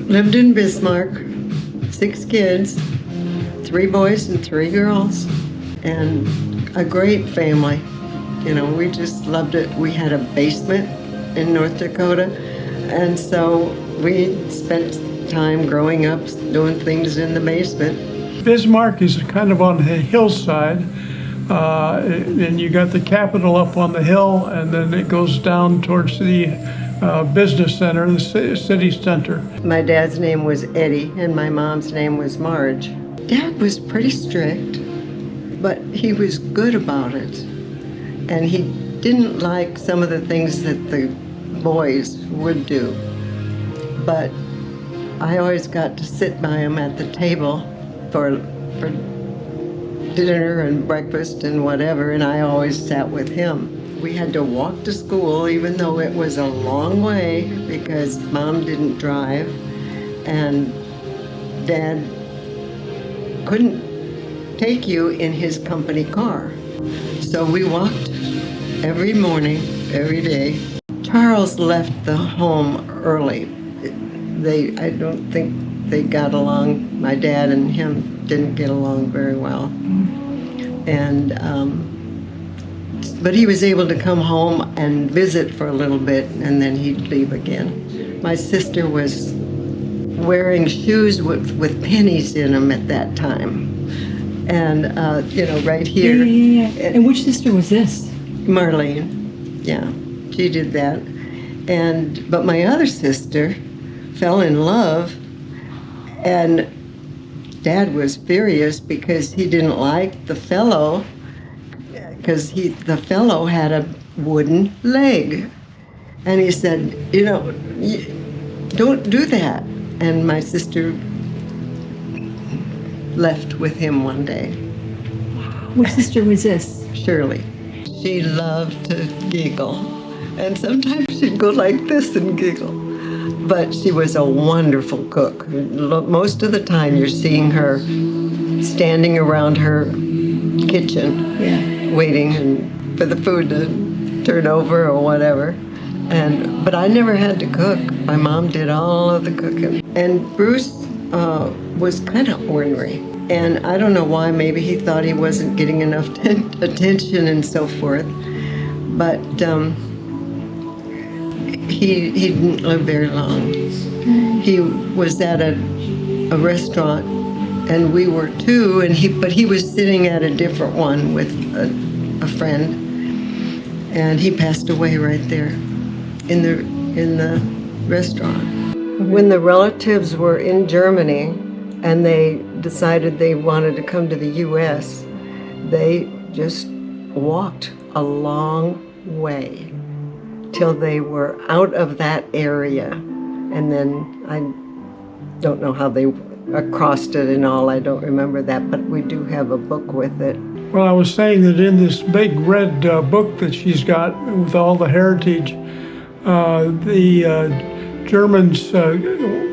lived in Bismarck, 6 kids, 3 boys and 3 girls, and a great family. You know, we just loved it. We had a basement in North Dakota, and so we spent time growing up doing things in the basement. Bismarck is kind of on the hillside, and you got the Capitol up on the hill, and then it goes down towards the business center, the city center. My dad's name was Eddie, and my mom's name was Marge. Dad was pretty strict, but he was good about it. And he didn't like some of the things that the boys would do. But I always got to sit by him at the table for dinner and breakfast and whatever, and I always sat with him. We had to walk to school, even though it was a long way, because Mom didn't drive, and Dad couldn't take you in his company car. So we walked every morning, every day. Charles left the home early. I don't think they got along. My dad and him didn't get along very well. And but he was able to come home and visit for a little bit, and then he'd leave again. My sister was wearing shoes with pennies in them at that time. And, right here. Yeah. And which sister was this? Marlene, yeah, she did that. But my other sister fell in love, and Dad was furious because he didn't like the fellow, because the fellow had a wooden leg. And he said, don't do that. And my sister left with him one day. Which sister was this? Shirley. She loved to giggle, and sometimes she'd go like this and giggle. But she was a wonderful cook. Most of the time you're seeing her standing around her kitchen, waiting for the food to turn over or whatever. But I never had to cook. My mom did all of the cooking. And Bruce was kind of ornery. And I don't know why, maybe he thought he wasn't getting enough attention and so forth. But he didn't live very long. He was at a restaurant, and we were too, but he was sitting at a different one with a friend, and he passed away right there in the restaurant. When the relatives were in Germany and they decided they wanted to come to the U.S., they just walked a long way till they were out of that area. And then I don't know how they crossed it and all, I don't remember that, but we do have a book with it. Well, I was saying that in this big red book that she's got with all the heritage, the Germans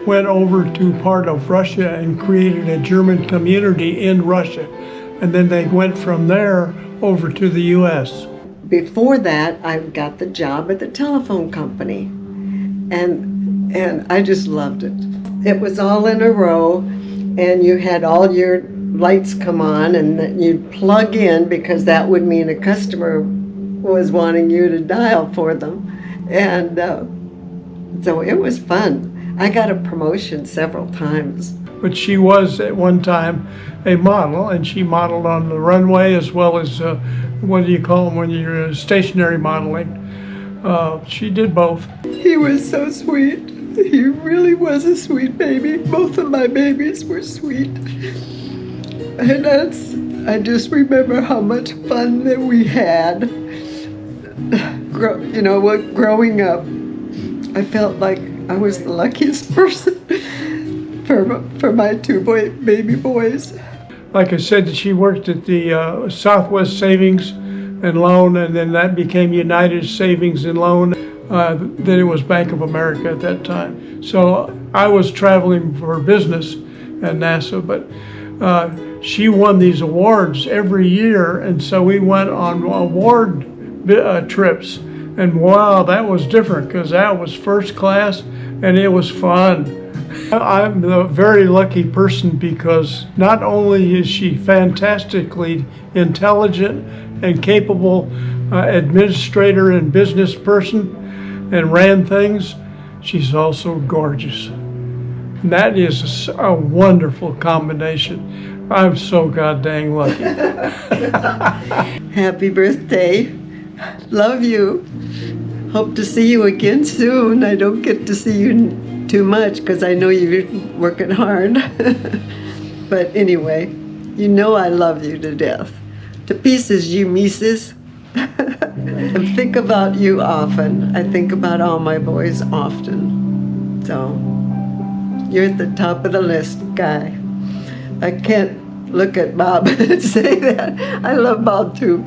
went over to part of Russia and created a German community in Russia. And then they went from there over to the U.S. Before that, I got the job at the telephone company. And I just loved it. It was all in a row, and you had all your lights come on, and then you'd plug in, because that would mean a customer was wanting you to dial for them. And so it was fun. I got a promotion several times. But she was at one time a model, and she modeled on the runway as well as, what do you call them when you're stationary modeling? She did both. He was so sweet. He really was a sweet baby. Both of my babies were sweet. And I just remember how much fun that we had. Growing up, I felt like I was the luckiest person for my 2 baby boys. Like I said, she worked at the Southwest Savings and Loan, and then that became United Savings and Loan. Then it was Bank of America at that time. So I was traveling for business at NASA, but she won these awards every year, and so we went on award trips. And wow, that was different, because that was first class, and it was fun. I'm a very lucky person because not only is she fantastically intelligent and capable administrator and business person and ran things, she's also gorgeous. And that is a wonderful combination. I'm so goddamn lucky. Happy birthday. Love you. Hope to see you again soon. I don't get to see you too much because I know you're working hard. But anyway, you know I love you to death. To pieces, you misses. I think about you often. I think about all my boys often. So, you're at the top of the list, Guy. I can't look at Bob and say that. I love Bob too.